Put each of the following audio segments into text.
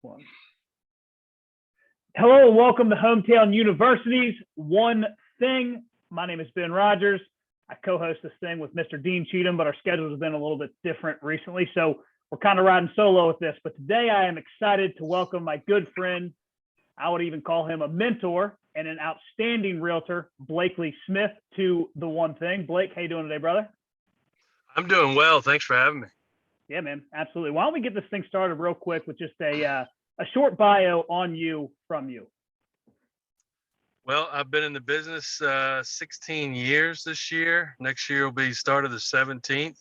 One. Hello and welcome to Hometown University's One Thing. My name is Ben Rogers. I co-host this thing with Mr. Dean Cheatham, but our schedules have been a little bit different recently, so we're kind of riding solo with this. But today I am excited to welcome my good friend, I would even call him a mentor and an outstanding realtor, Blakely Smith, to the One Thing. Blake, how you doing today, brother? I'm doing well. Thanks for having me. Yeah, man, absolutely. Why don't we get this thing started real quick with just a short bio on you from you. Well, I've been in the business 16 years this year. Next year will be start of the 17th.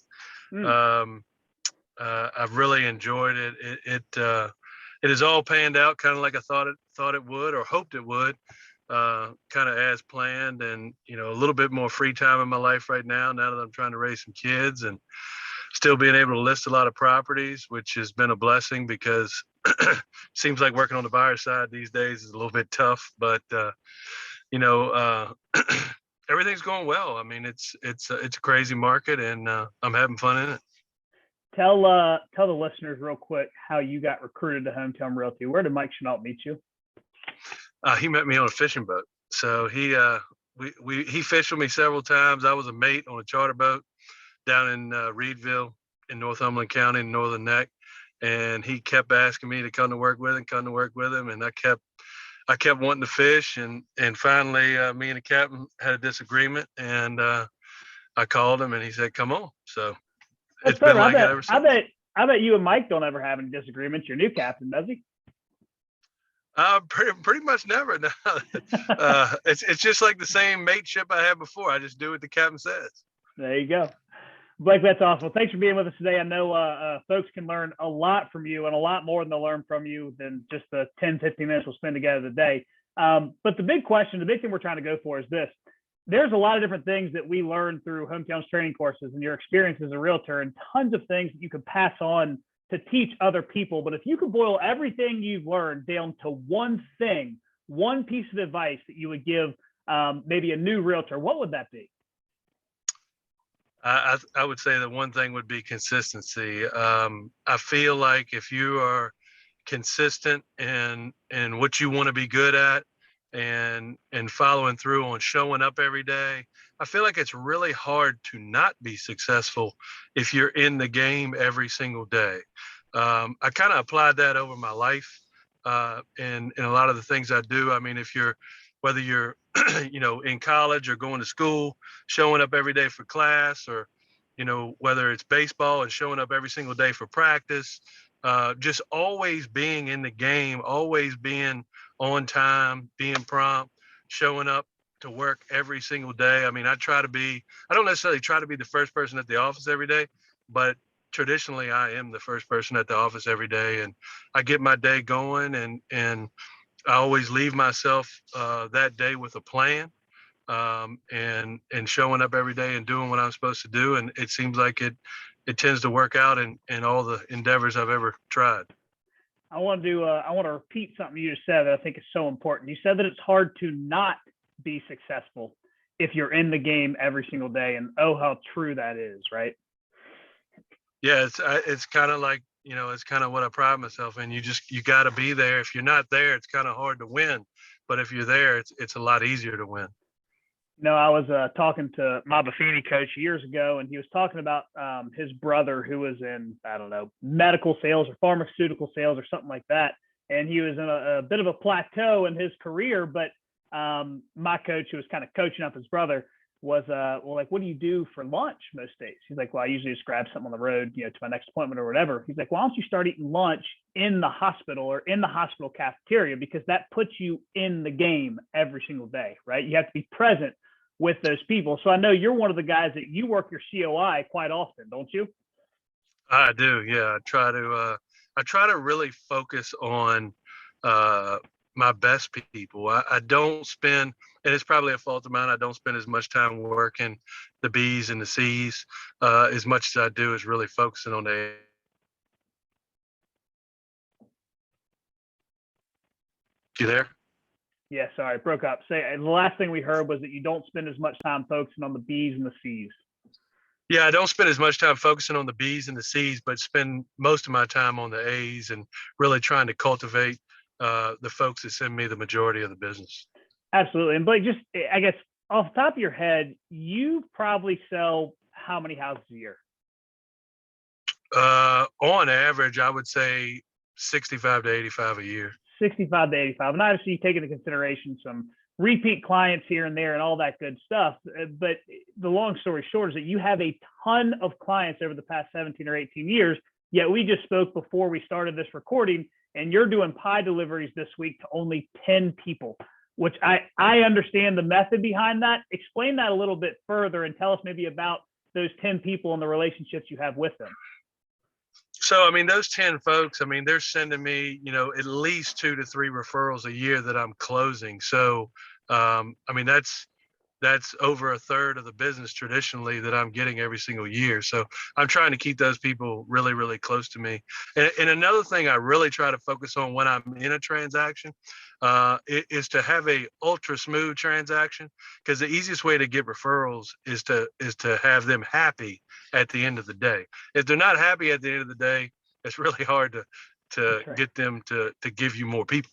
I've really enjoyed it. It has all panned out kind of like I thought it would or hoped it would, kind of as planned. And a little bit more free time in my life right now that I'm trying to raise some kids and still being able to list a lot of properties, which has been a blessing because seems like working on the buyer side these days is a little bit tough, but everything's going well. I mean, it's a crazy market, and I'm having fun in it. Tell the listeners real quick how you got recruited to Hometown Realty. Where did Mike Chenault meet you? He met me on a fishing boat. So he fished with me several times. I was a mate on a charter boat down in Reedville in Northumberland County in Northern Neck, and he kept asking me to come to work with him, and I kept wanting to fish, and finally me and the captain had a disagreement, and I called him and he said, "Come on." So it's been like that ever since. I bet you and Mike don't ever have any disagreements. Your new captain, does he? Pretty much never. No. It's just like the same mateship I had before. I just do what the captain says. There you go. Blake, that's awesome. Well, thanks for being with us today. I know folks can learn a lot from you and a lot more than they'll learn from you than just the 10, 15 minutes we'll spend together today. But the big thing we're trying to go for is this. There's a lot of different things that we learn through Hometown's training courses and your experience as a realtor, and tons of things that you could pass on to teach other people. But if you could boil everything you've learned down to one thing, one piece of advice that you would give maybe a new realtor, what would that be? I would say that one thing would be consistency. I feel like if you are consistent in what you want to be good at and following through on showing up every day, I feel like it's really hard to not be successful if you're in the game every single day. I kind of applied that over my life in a lot of the things I do. I mean, whether you're in college or going to school, showing up every day for class, or whether it's baseball and showing up every single day for practice, just always being in the game, always being on time, being prompt, showing up to work every single day. I mean, I don't necessarily try to be the first person at the office every day, but traditionally I am the first person at the office every day, and I get my day going, and I always leave myself that day with a plan, and showing up every day and doing what I'm supposed to do. And it seems like it tends to work out in all the endeavors I've ever tried. I want to repeat something you just said that I think is so important. You said that it's hard to not be successful if you're in the game every single day, and oh, how true that is, right? Yeah, it's kind of like, it's kind of what I pride myself in. You got to be there. If you're not there, it's kind of hard to win. But if you're there, it's a lot easier to win. I was talking to my Buffini coach years ago, and he was talking about his brother who was in, I don't know, medical sales or pharmaceutical sales or something like that. And he was in a bit of a plateau in his career, but my coach, who was kind of coaching up his brother, was well, like, what do you do for lunch most days? He's like, well, I usually just grab something on the road, to my next appointment or whatever. He's like, why don't you start eating lunch in the hospital or in the hospital cafeteria, because that puts you in the game every single day, right? You have to be present with those people. So I know you're one of the guys that you work your COI quite often, don't you? I do. Yeah. I try to really focus on my best people. I don't spend, and it's probably a fault of mine, I don't spend as much time working the B's and the C's as much as I do is really focusing on the. You there? Yeah, sorry, broke up. Say the last thing we heard was that you don't spend as much time focusing on the B's and the C's. Yeah, I don't spend as much time focusing on the B's and the C's, but spend most of my time on the A's and really trying to cultivate the folks that send me the majority of the business. Absolutely. And Blake, just I guess off the top of your head, you probably sell how many houses a year? On average, I would say 65 to 85 a year. 65 to 85. And obviously, you take into consideration some repeat clients here and there and all that good stuff. But the long story short is that you have a ton of clients over the past 17 or 18 years. Yet we just spoke before we started this recording, and you're doing pie deliveries this week to only 10 people, which I understand the method behind that. Explain that a little bit further and tell us maybe about those 10 people and the relationships you have with them. So, I mean, those 10 folks, I mean, they're sending me, at least 2 to 3 referrals a year that I'm closing. So, I mean, that's over a third of the business traditionally that I'm getting every single year. So I'm trying to keep those people really, really close to me. And another thing I really try to focus on when I'm in a transaction is to have a ultra smooth transaction, because the easiest way to get referrals is to have them happy at the end of the day. If they're not happy at the end of the day, it's really hard to get them to give you more people.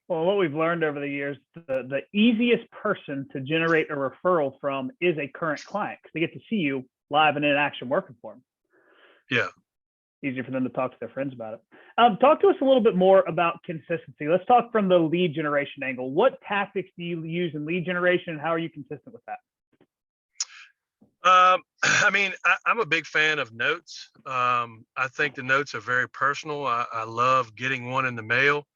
Well, what we've learned over the years, the easiest person to generate a referral from is a current client, because they get to see you live and in action working for them. Yeah. Easier for them to talk to their friends about it. Talk to us a little bit more about consistency. Let's talk from the lead generation angle. What tactics do you use in lead generation, and how are you consistent with that? I mean, I'm a big fan of notes. I think the notes are very personal. I love getting one in the mail.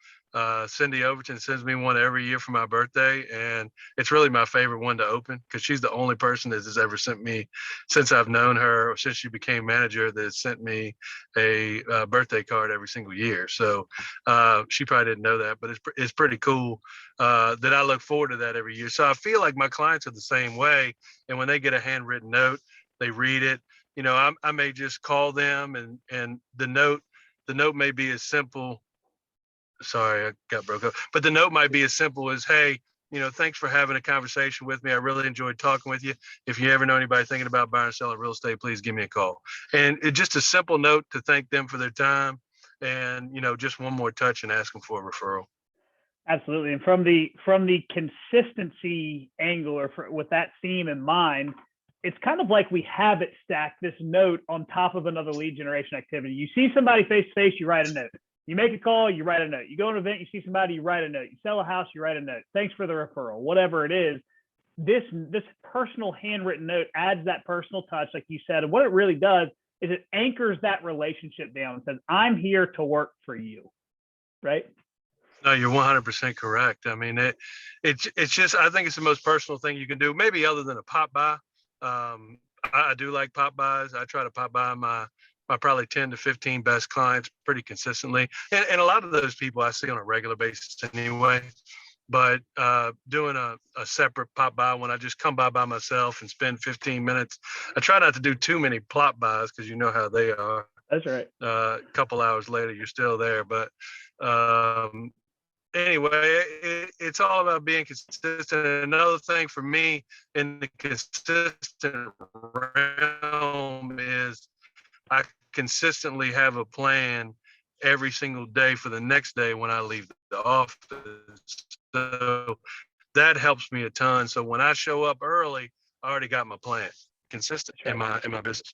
Cindy Overton sends me one every year for my birthday, and it's really my favorite one to open, because she's the only person that has ever sent me, since I've known her, or since she became manager, that has sent me a birthday card every single year. So she probably didn't know that, but it's pretty cool that I look forward to that every year. So I feel like my clients are the same way, and when they get a handwritten note, they read it. I may just call them, and the note may be as simple. Sorry, I got broke up. But the note might be as simple as, hey, thanks for having a conversation with me. I really enjoyed talking with you. If you ever know anybody thinking about buying or selling real estate, please give me a call. And it's just a simple note to thank them for their time, and, just one more touch and ask them for a referral. Absolutely. And from the consistency angle, or with that theme in mind, it's kind of like we have it stacked, this note on top of another lead generation activity. You see somebody face to face, you write a note. You make a call, you write a note. You go to an event, you see somebody, you write a note. You sell a house, you write a note. Thanks for the referral, whatever it is. This personal handwritten note adds that personal touch, like you said. And what it really does is it anchors that relationship down and says, I'm here to work for you, right? No, you're 100% correct. I mean, it's just, I think it's the most personal thing you can do, maybe other than a pop by. I do like pop buys. I try to pop by my probably 10 to 15 best clients pretty consistently. And a lot of those people I see on a regular basis anyway. But doing a separate pop by when I just come by myself and spend 15 minutes, I try not to do too many plop buys, because you know how they are. That's right. A couple hours later, you're still there. But anyway, it's all about being consistent. Another thing for me in the consistent realm is I consistently have a plan every single day for the next day when I leave the office. So that helps me a ton. So when I show up early, I already got my plan consistent in my business.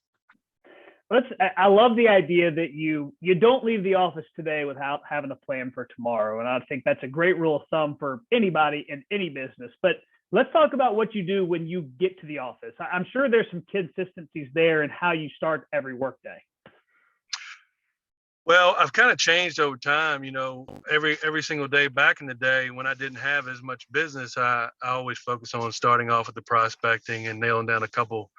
I love the idea that you don't leave the office today without having a plan for tomorrow. And I think that's a great rule of thumb for anybody in any business. But let's talk about what you do when you get to the office. I'm sure there's some consistencies there in how you start every workday. Well, I've kind of changed over time, every single day. Back in the day when I didn't have as much business, I always focus on starting off with the prospecting and nailing down a couple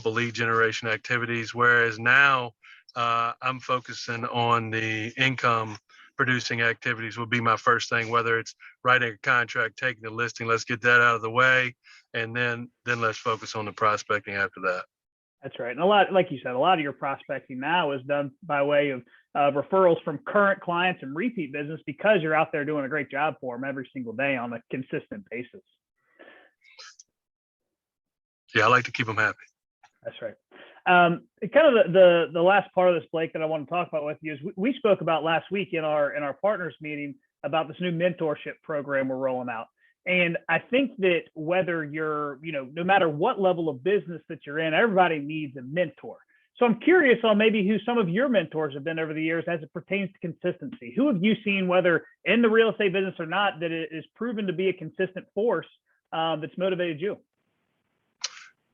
lead generation activities. Whereas now I'm focusing on the income producing activities would be my first thing, whether it's writing a contract, taking the listing, let's get that out of the way. And then let's focus on the prospecting after that. That's right. And like you said, a lot of your prospecting now is done by way of referrals from current clients and repeat business, because you're out there doing a great job for them every single day on a consistent basis. Yeah, I like to keep them happy. That's right. Kind of the last part of this, Blake, that I want to talk about with you is we spoke about last week in our partners meeting about this new mentorship program we're rolling out. And I think that whether you're, no matter what level of business that you're in, everybody needs a mentor. So I'm curious on maybe who some of your mentors have been over the years as it pertains to consistency. Who have you seen, whether in the real estate business or not, that it is proven to be a consistent force that's motivated you?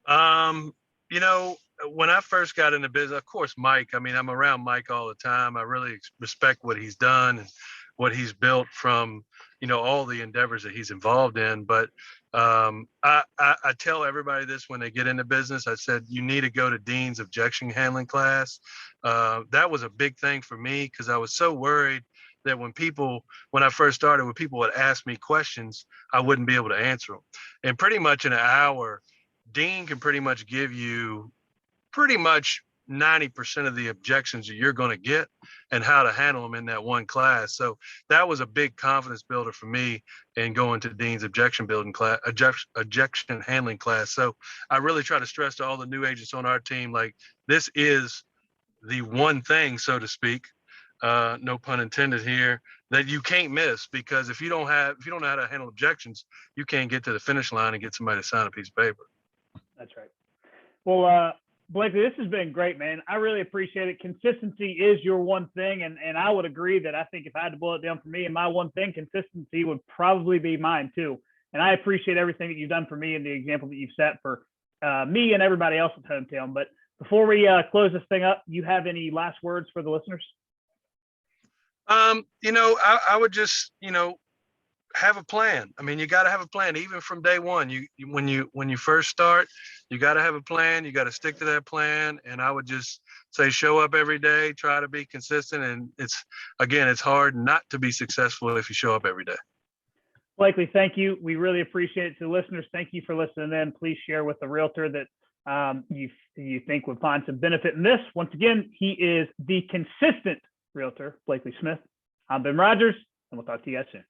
When I first got into business, of course, Mike, I mean, I'm around Mike all the time. I really respect what he's done and what he's built from, all the endeavors that he's involved in. But I tell everybody this when they get into business. I said, you need to go to Dean's objection handling class. That was a big thing for me because I was so worried that when I first started, when people would ask me questions, I wouldn't be able to answer them. And pretty much in an hour, Dean can pretty much give you pretty much 90% of the objections that you're going to get and how to handle them in that one class. So that was a big confidence builder for me in going to Dean's objection handling class. So I really try to stress to all the new agents on our team, like, this is the one thing, so to speak, no pun intended here, that you can't miss, because if you don't know how to handle objections, you can't get to the finish line and get somebody to sign a piece of paper. That's right. Well, Blakely, this has been great, man. I really appreciate it. Consistency is your one thing. And I would agree that I think if I had to boil it down for me and my one thing, consistency would probably be mine too. And I appreciate everything that you've done for me and the example that you've set for me and everybody else at Hometown. But before we close this thing up, you have any last words for the listeners? I would just, have a plan. I mean, you got to have a plan, even from day one. When you first start, you got to have a plan. You got to stick to that plan. And I would just say, show up every day, try to be consistent. And it's hard not to be successful if you show up every day. Blakely, thank you. We really appreciate it. To listeners, thank you for listening in. Please share with the realtor that you think would find some benefit in this. Once again, he is the consistent realtor, Blakely Smith. I'm Ben Rogers, and we'll talk to you guys soon.